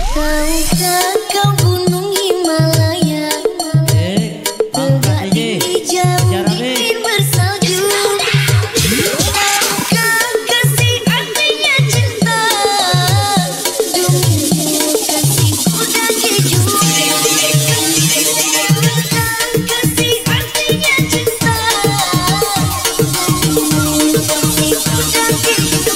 Tahukah kau gunung Himalaya tegak tinggi jauh bikin bersalju? Tahukah kasih artinya cinta? Dunia kasihku dan keju. Tahukah kasih artinya cinta? Dunia kasihku dan keju.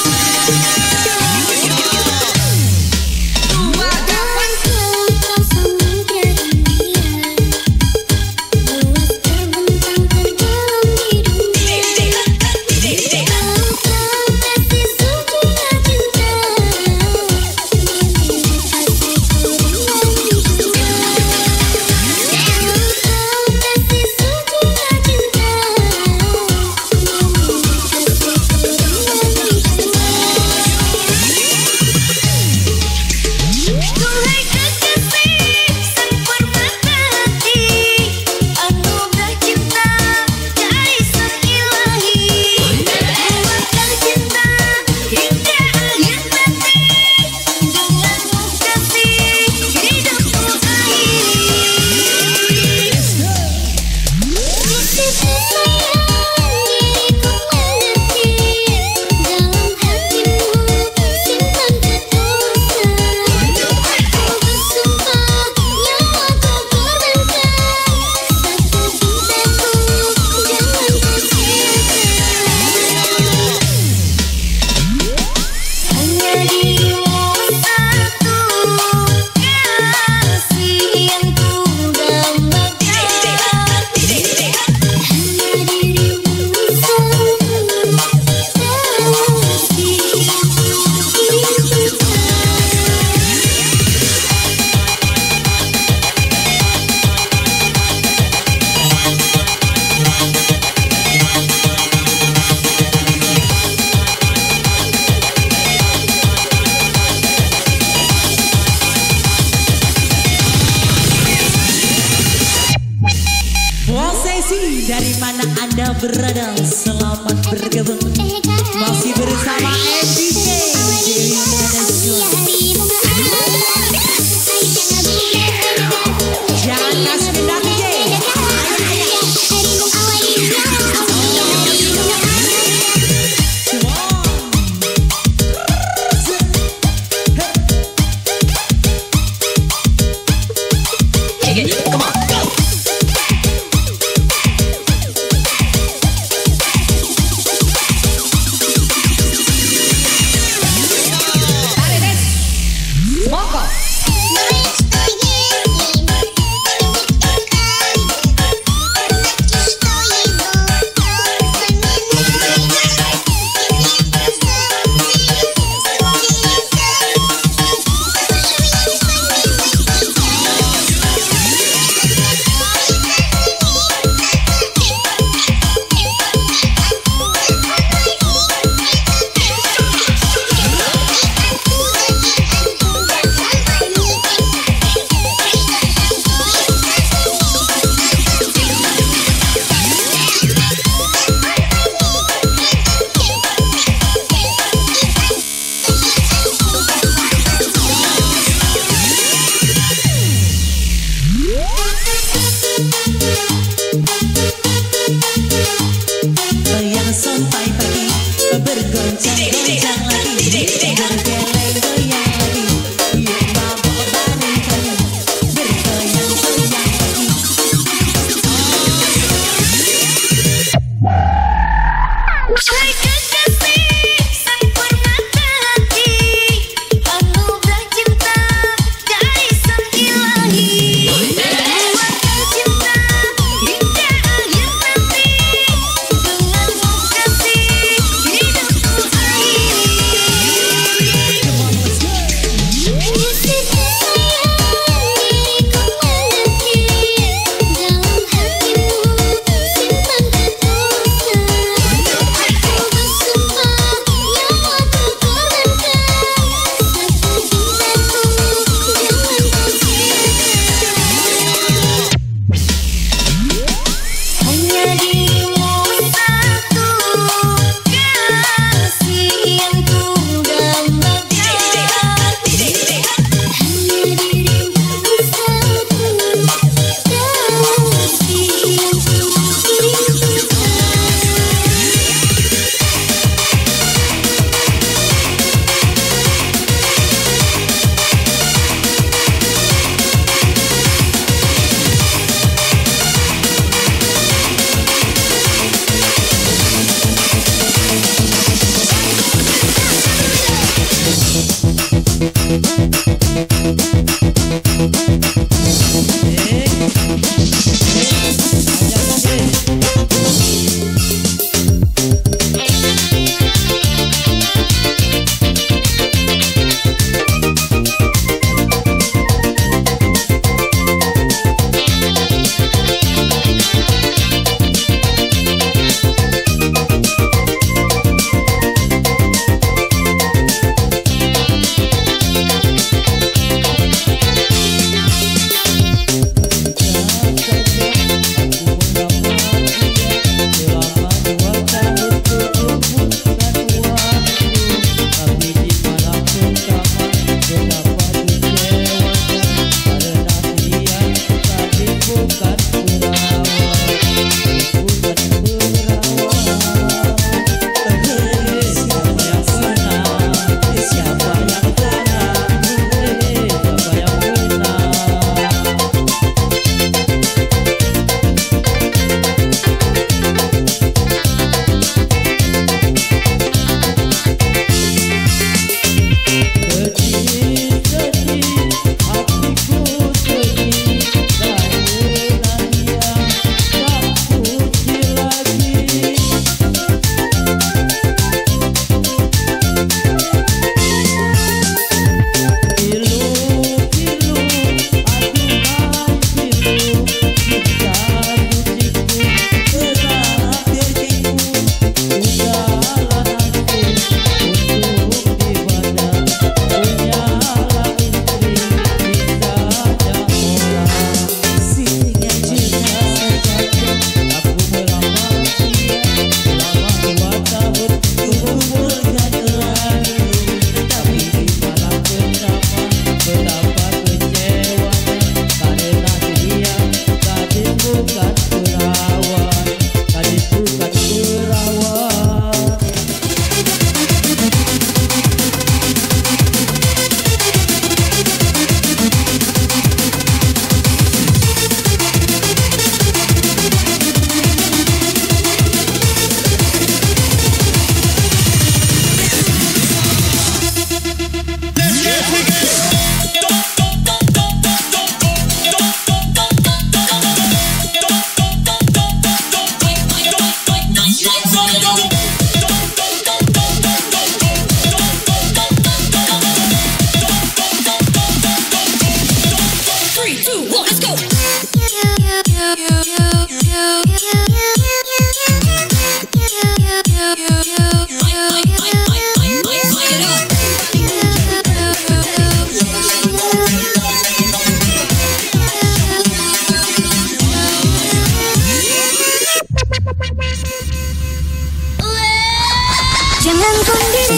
Dari mana Anda berada, selamat bergabung. Masih bersama MDJ Dewi Najwa. Jangan kasih kendang DJ. Come on. Sampai pagi bergoncang-goncang lagi, bergeleng-goyang lagi, yuk mabok bareng kami, bergoyang-goyang lagi. Hai kekasih, sang permata hati, anugerah cinta dari sang ilahi. Buatkan cinta hingga akhir nanti, denganmu kasih hidupku akhiri.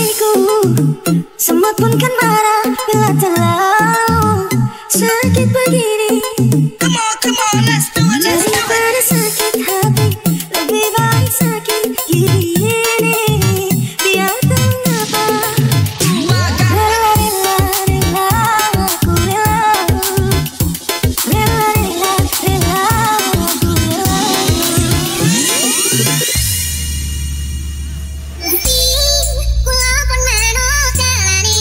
hatiku. Semut pun kan marah bila terlalu sakit begini. Come on, let's do it, let's do it. Daripada sakit hati, lebih baik sakit gini. Biar mengapa. Rela, rela, rela, aku rela. Rela, rela, rela, aku rela. Walaupun menurut jalani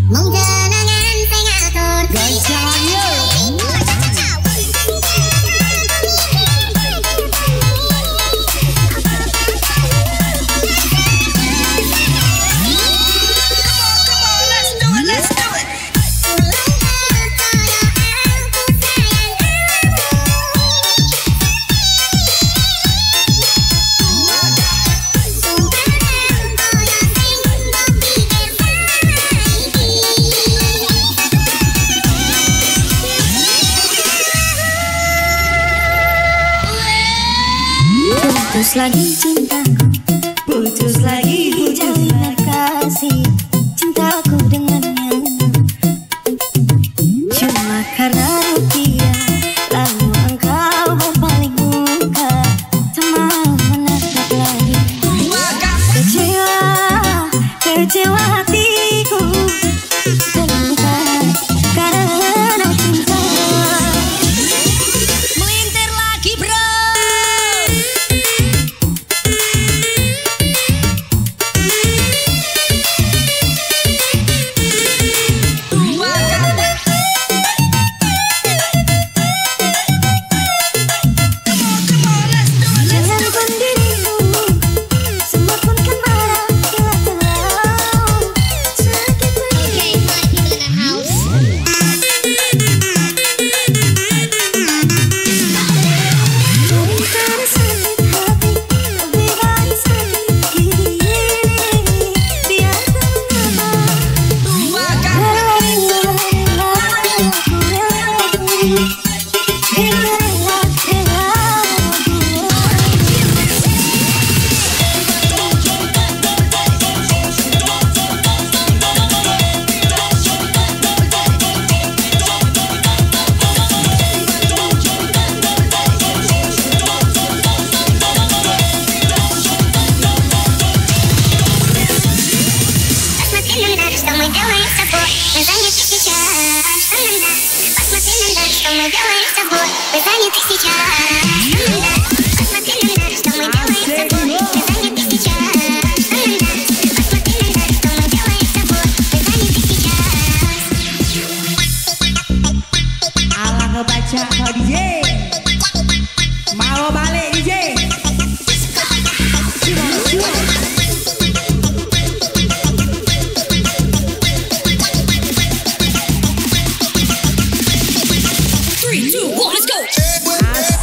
mengenangan pengatur Gancangnya. Let's do it, let's do it. Putus lagi cintaku, Putus lagi, putus jalinan lagi. kasih cintaku dengannya. Cuma karena rupiah, lalu engkau berpaling muka, tak mau menatap lagi. Kecewa, kecewa hatiku, terluka karena cinta. Melintir lagi, bro. Jangan pun dirimu, semua pun kan marah bila terlalu sakit begini. Daripada sakit hati, lebih baik sakit gini. Biar mengapa. Rela, rela, rela, aku rela. Rela, rela, rela, aku rela. Посмотри на нас, что мы делаем с тобой. Мы заняты сейчас. Посмотри на нас, что мы делаем с тобой. Мы заняты сейчас. Посмотри на нас, что мы делаем с тобой. Мы заняты сейчас. Посмотри на нас, что мы делаем с тобой. Мы заняты сейчас. Alah ngebaca kau DJ. Mau balik DJ. Three, two, one, let's go. Asik.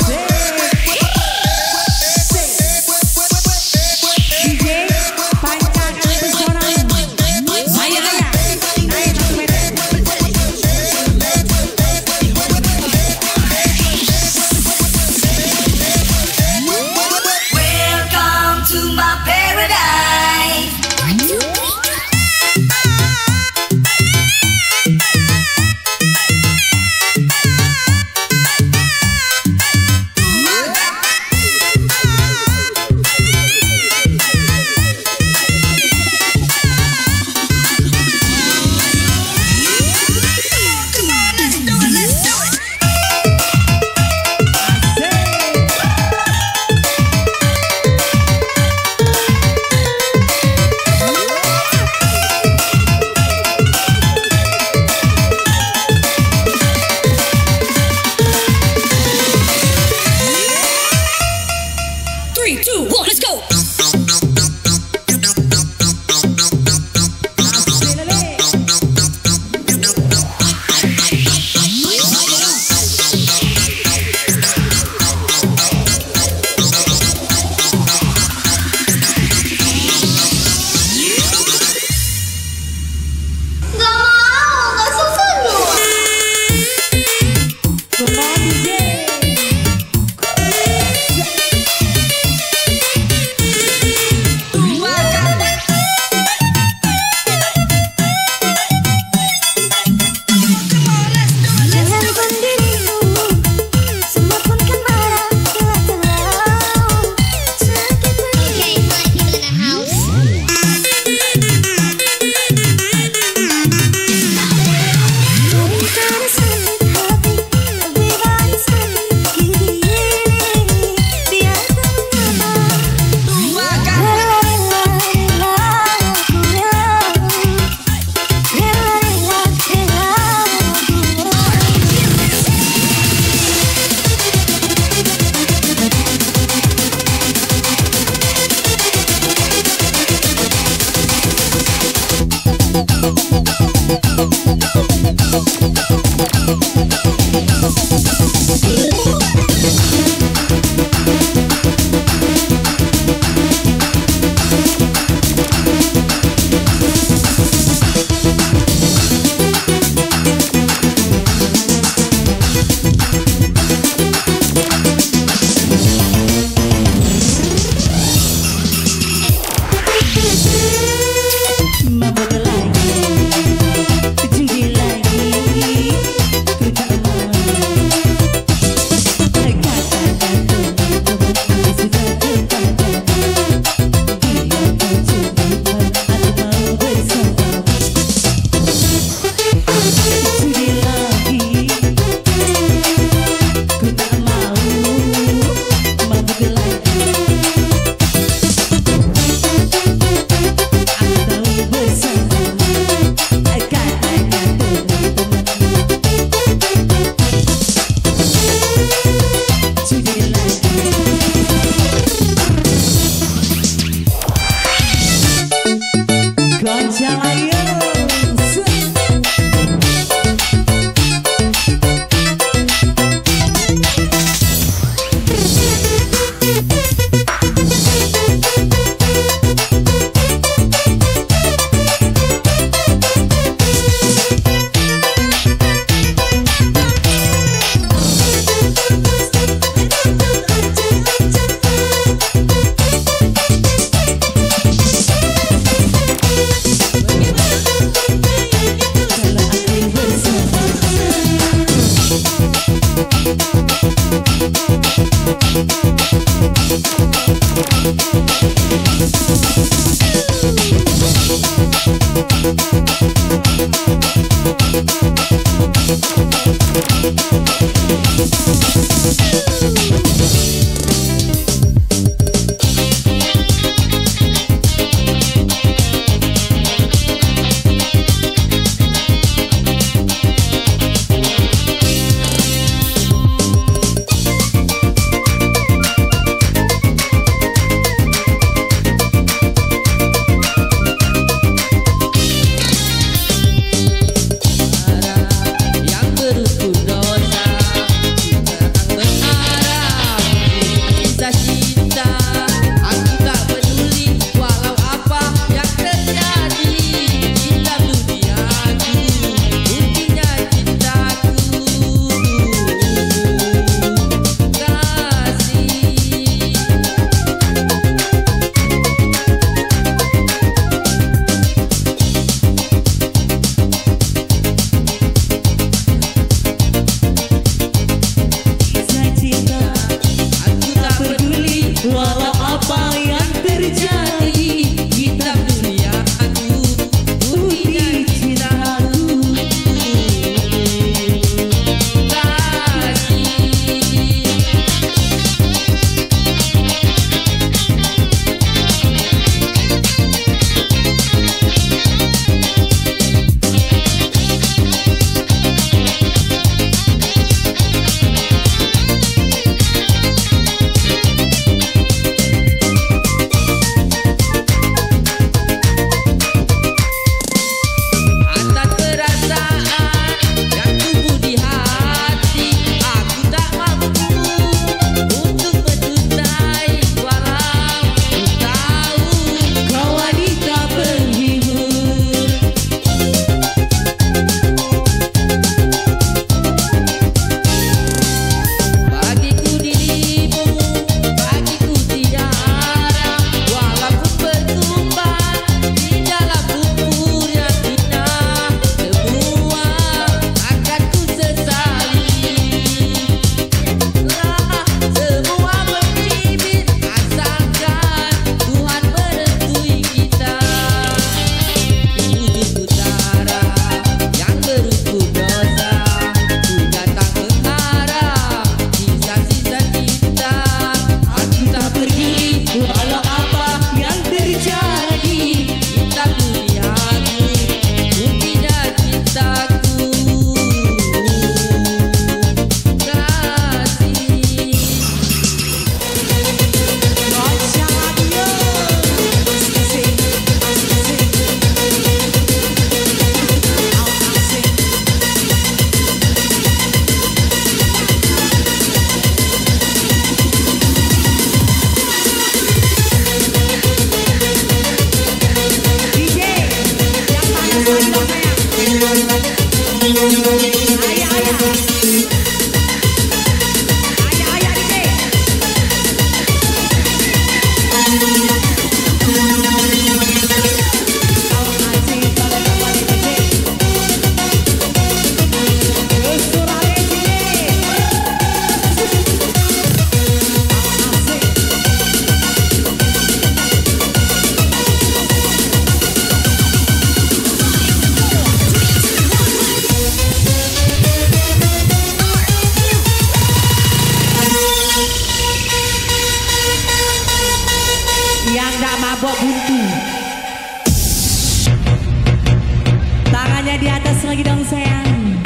Tangannya di atas lagi dong sayang.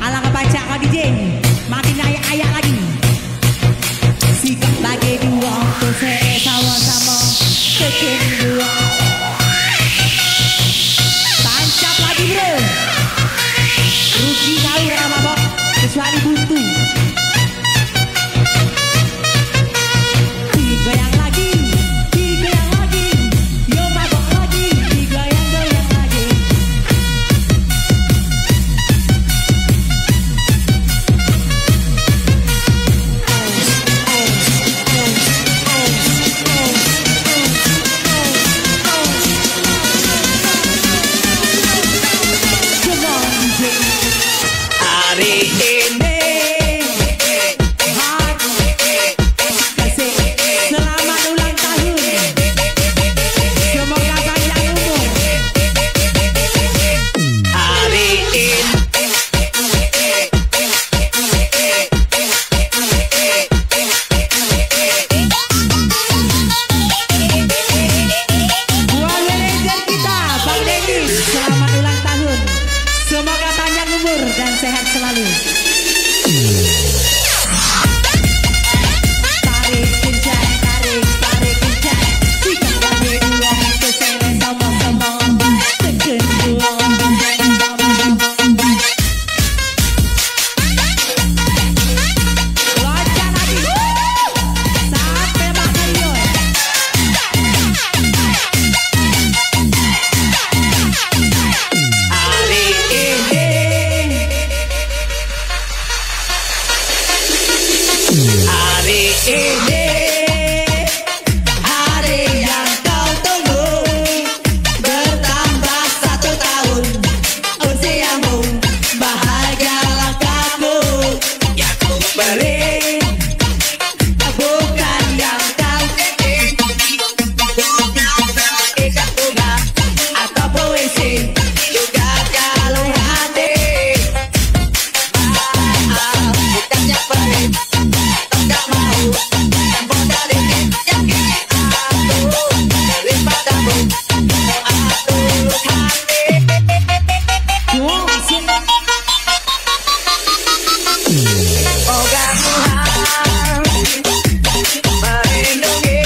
Alang kebaca kau DJ. Makin ayak-ayak lagi. Sikap lagi dua untuk saya sama-sama tekin dua. Tancap lagi bro. Rugi kau udah mabok kecuali buntu. Digoyang lagi, digoyang lagi. Yo mabok lagi, digoyang-goyang lagi. Dan sehat selalu. Tarik kencang, tarik kencang. Sikap lagi uang kesele sama-sama tekan uang. Loncat lagi sampai makan yoy. Ini hari yang kau tunggu, bertambah 1 tahun usiamu, bahagialah kamu. Yang ku beri bukan yang kau ingin, bukan ikat bunga atau puisi, juga jalur hati. Bukannya perih, tak mau campur dari yang aku daripadamu, aku hati. Ogah Tuhan melindungi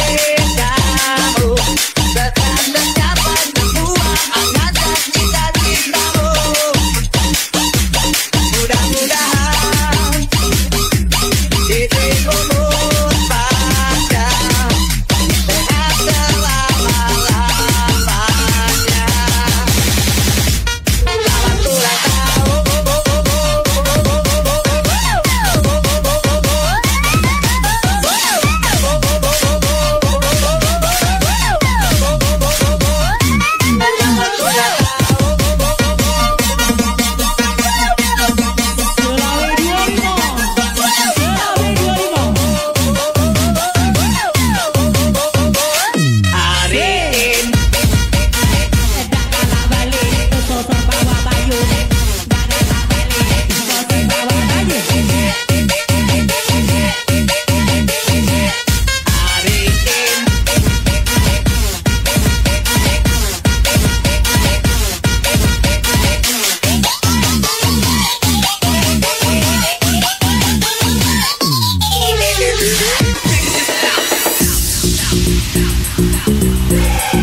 kamu, tetap dapat membuat angkatan cita-citamu. Mudah-mudahan dirimu pada sehat selama-lamanya. Selamat ulang tahun.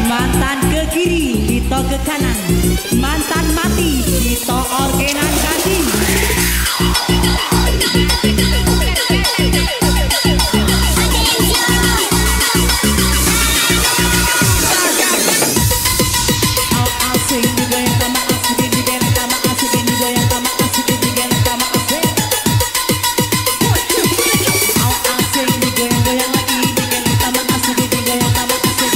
Mantan ke kiri, Dito ke kanan. Mantan mati, Dito orgenan ganti. Asing juga yang sama, asing juga yang sama, asing juga yang sama, asing juga yang sama, asing. Asing juga yang goyang lagi, juga yang sama, asing juga yang sama, asing.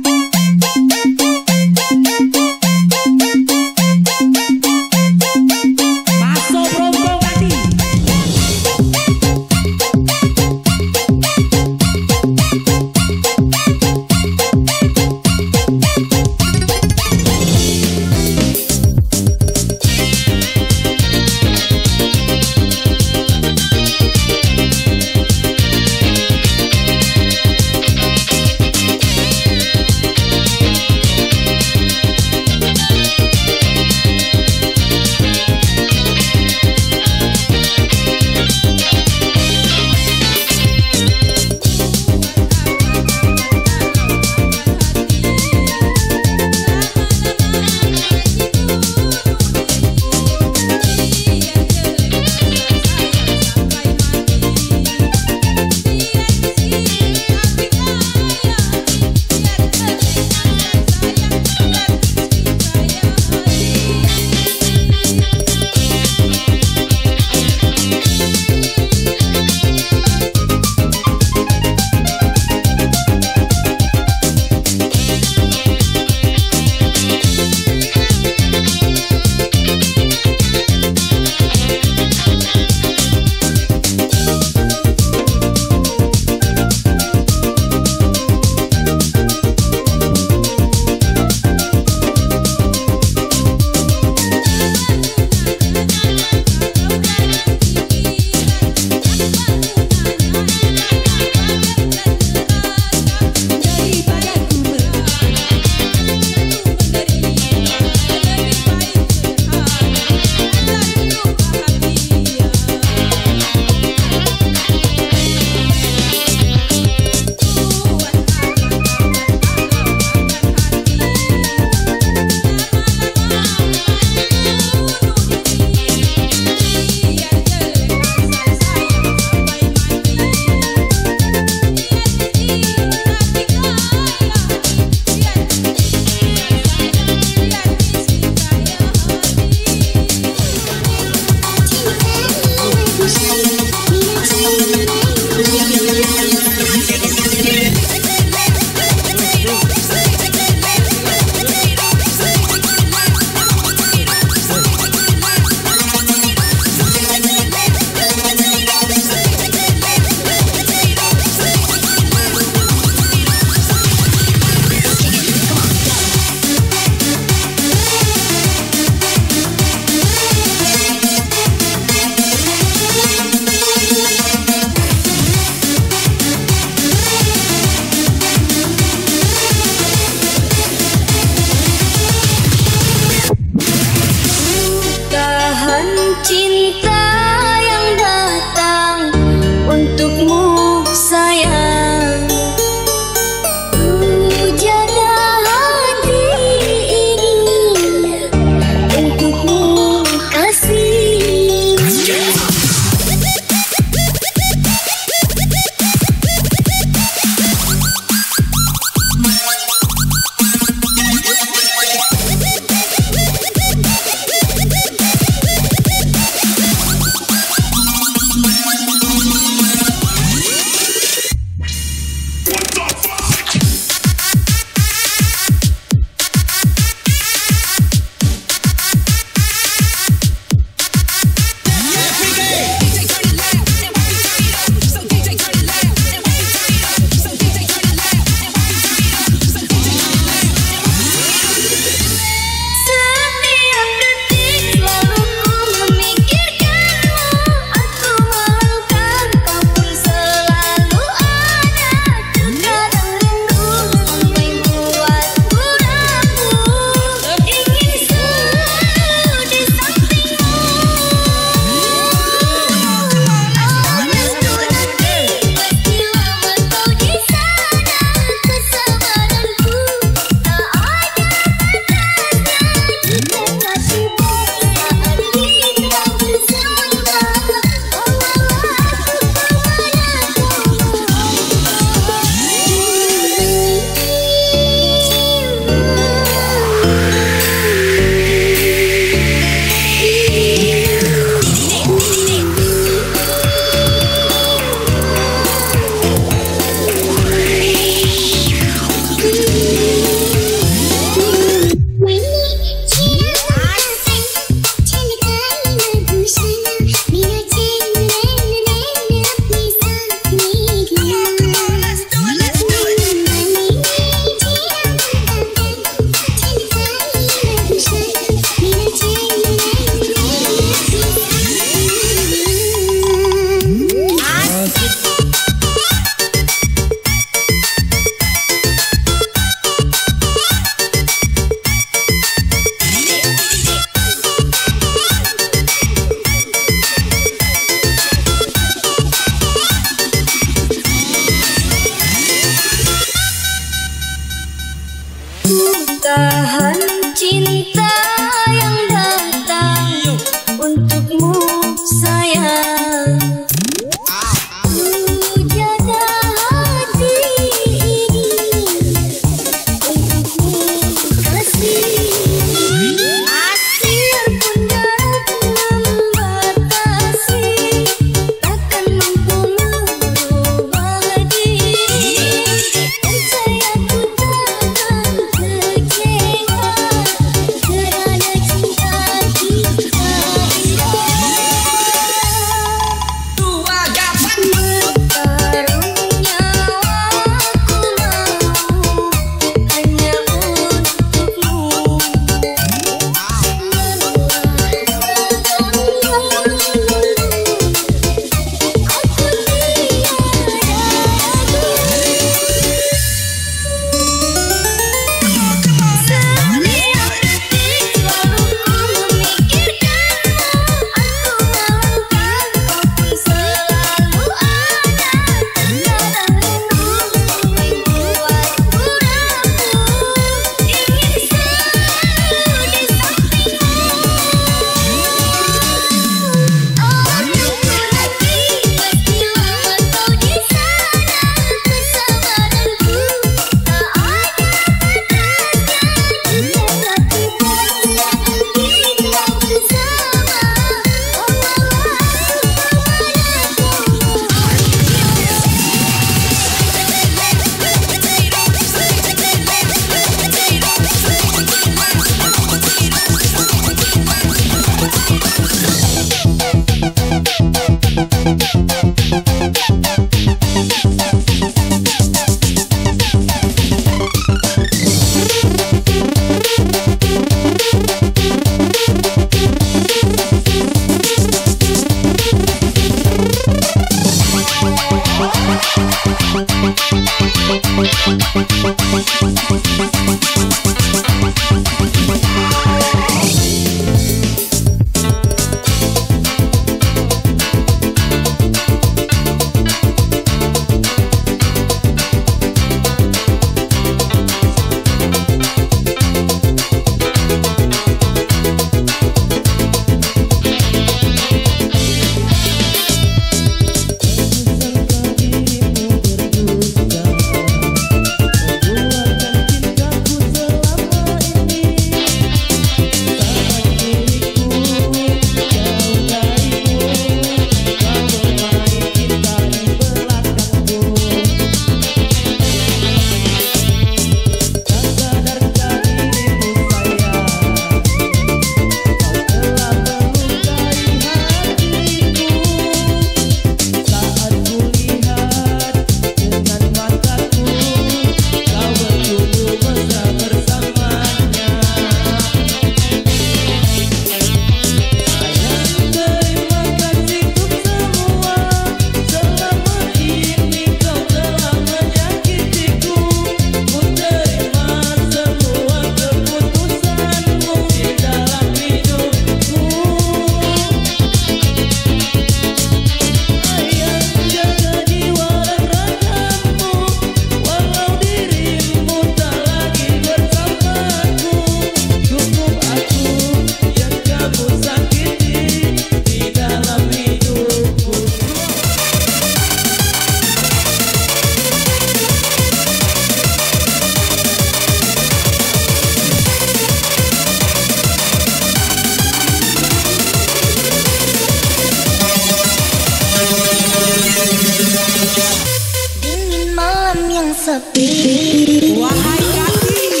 sepi. Wahai kaki,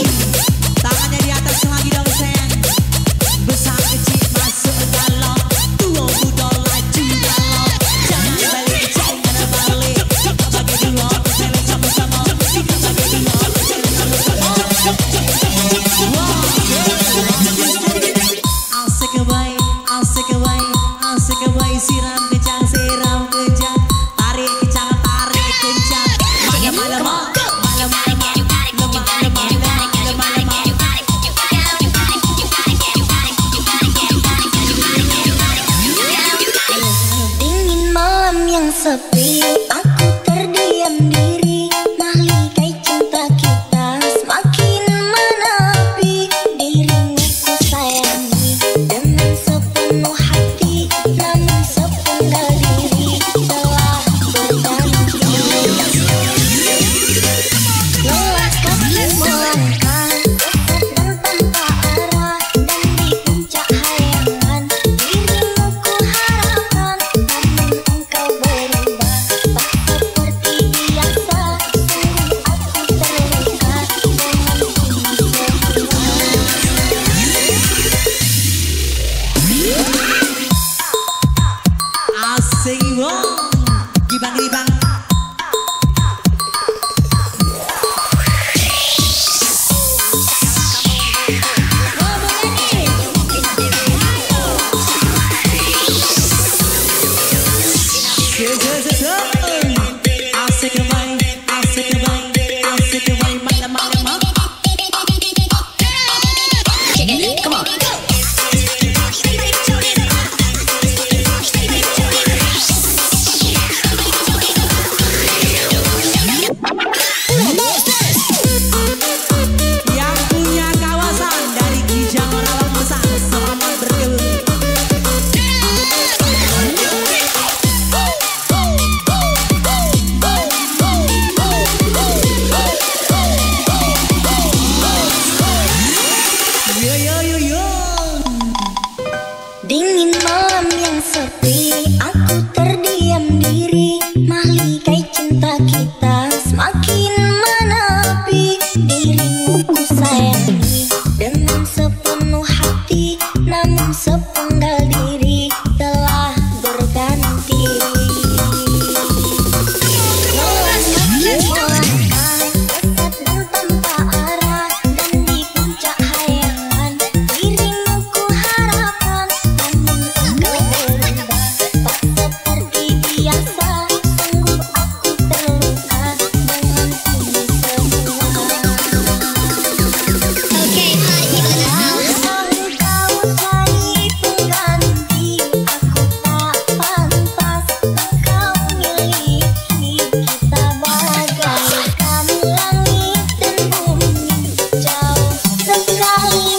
tangannya di atas lagi dong sayang. Besar kecil masuk ke dalam, tua muda laju dalam. Jangan balik, jangan balik. Kita bagi dua, berjalan sama-sama. Kita bagi dua, berjalan sama-sama. Asik away, asik away, asik away. Siram kejang, siram kejang. Tarik kejang, tarik kejang. Malam-malam. Yang sepi, aku terdiam diri, mahligai cinta kita semakin menepi. Dirimu ku sayangi dengan sepenuh hati, namun sepenggal diri telah berganti. Lelah kaki melangkah, sesat dan tanpa arah, dan di puncak hayangan dirimu ku harapkan, namun engkau berubah, tak seperti biasa. Sungguh aku terluka dengan Asik wong, gibang-gibang. Asik away, asik away, asik away, malam-malam. Come on. Yang punya kawasan dari Kijang Rawa Besar, selamat berkebun. Yo yo yo yo. Dingin malam yang sepi, aku terdiam diri, mahligai cinta kita semakin menepi. Dirimu ku sayangi dengan sepenuh hati, namun sepenggal diri telah berganti. Lelah kaki melangkah, sesat dan tanpa arah, dan di puncak hayangan dirimu ku harapkan, namun engkau berubah, tak seperti biasa. Sungguh aku terluka dengan ini semua. Okay, hot people in the house. Engkau cari pengganti, aku tak pantas engkau miliki. Kita bagaikan langit dan bumi, jauh sekali.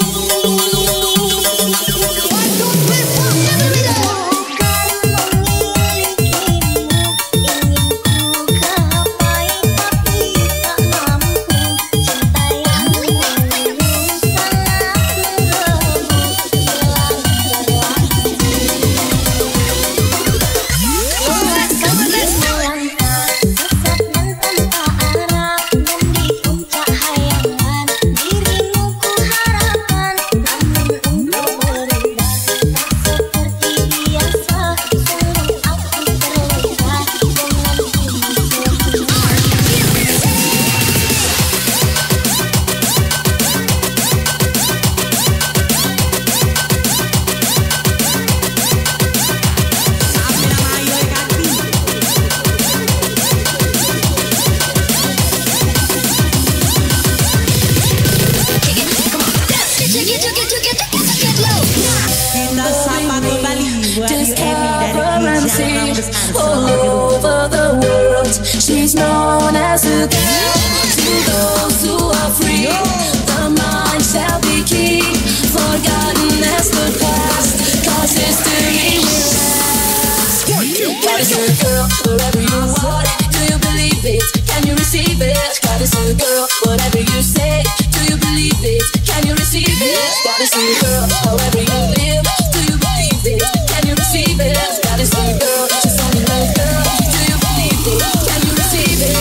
Bukan memilikimu, ingin ku gapai tapi tak mampu. Cinta yang menurun sangat menggebu, hilang berlaku. Lelah kaki melangkah, sesat dan tanpa arah, dan di puncak hayangan dirimu ku harapkan, namun engkau berubah, tak seperti biasa. Sungguh aku terluka dengan ini semua. Sampai nama ayo kaki. Kita sapa kembali buat Yu Emi dari Kijang Rawa Besar, selamat berkebun. Over the world, she's known as a girl to those who are free. The mind shall be key, forgotten as the past, 'cause history will last. God is a girl, wherever you are, do you believe it? Can you receive it? God is a girl, whatever you say, do you believe it? Can you receive it? God is a girl, however you live, do you believe it? Can you receive it? God is a girl, she's only a girl, do you believe it? Can you receive it?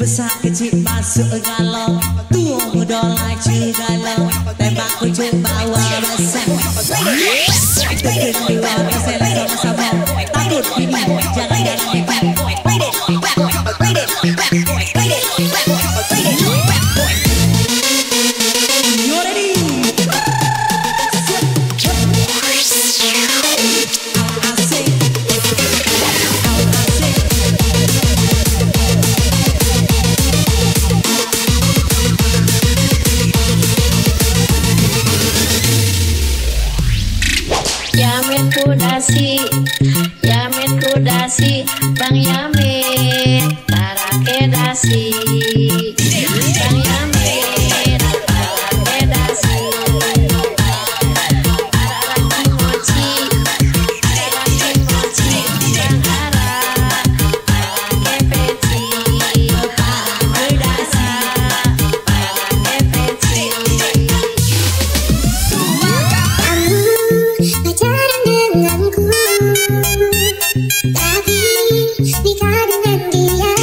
Besar kecil masuk galau, tua muda laju galau, tembak kucing bawa besar. Tekan dua kesel sama-sama, takut ini jangan You ready? Yamin kudasi, Bang Yamin, tarake dasi, Bang Yamin, tarake dasi, araki mochi, Bang Ara, tarake peci, kudasi, tarake peci. Pacaran denganku, tapi nikah dengan dia.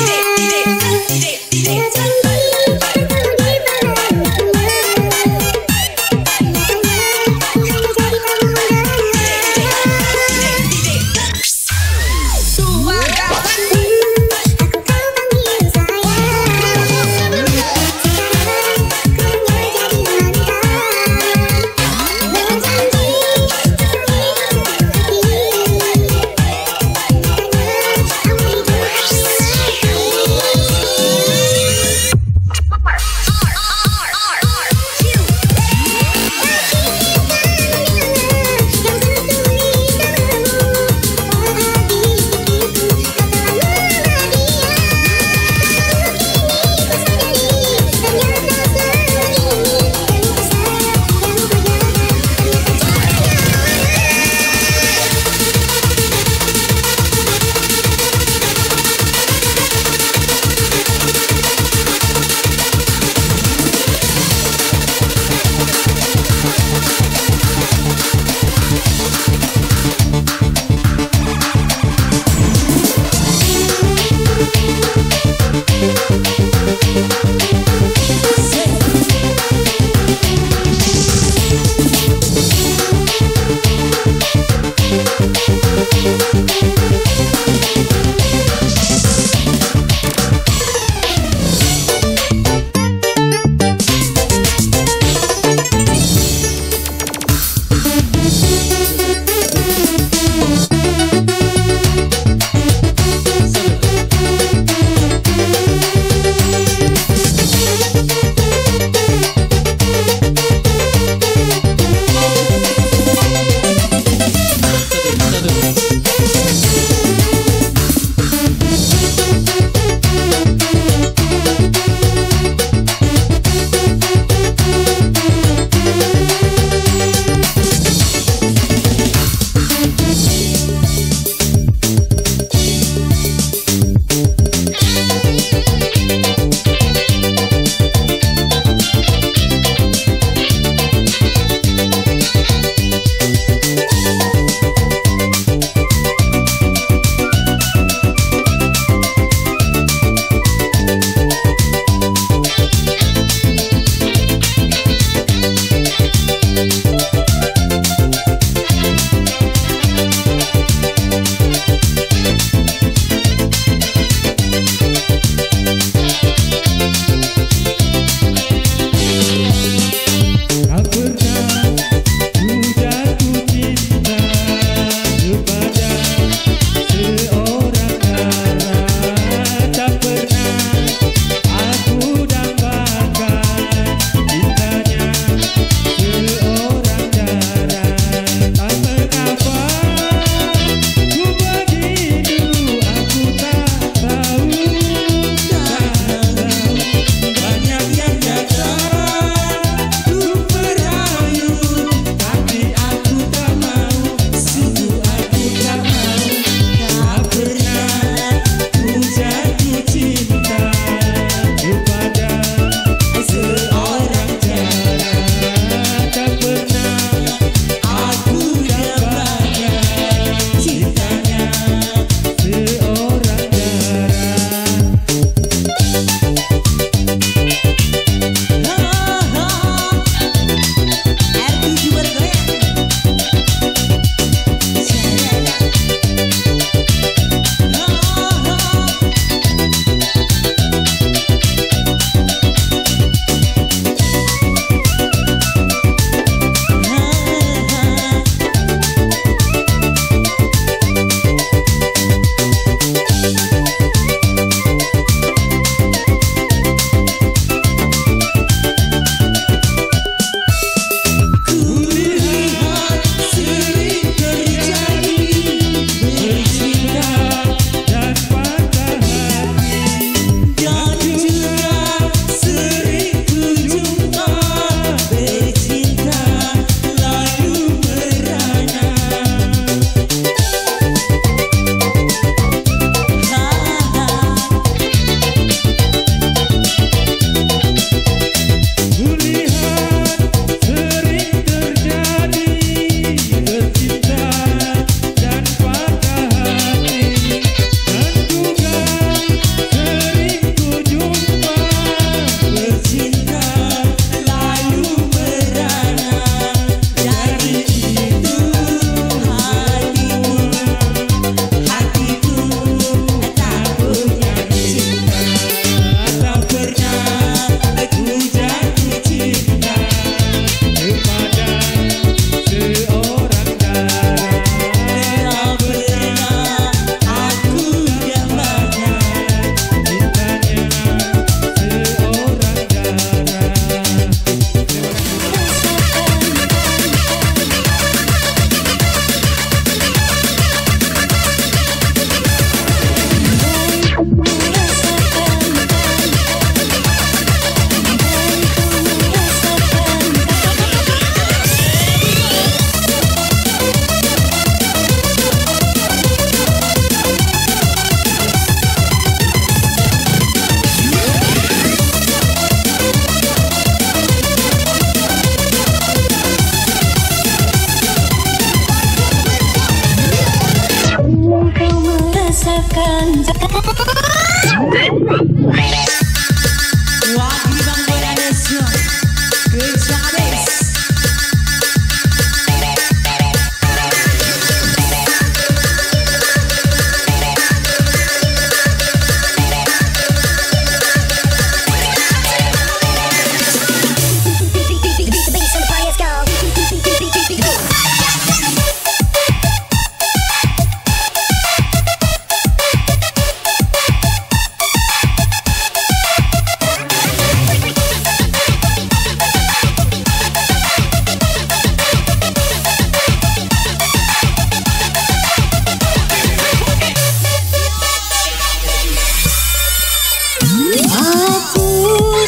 Aku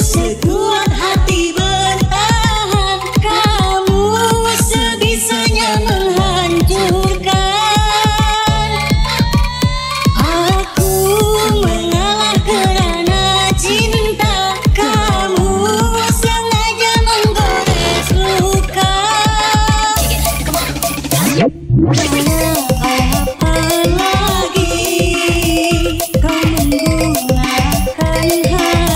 sekuat hati bertahan, kamu sebisanya menghancurkan. Aku mengalah kerana cinta, kamu sengaja menggores luka. Apa lagi kau menggunakan hati?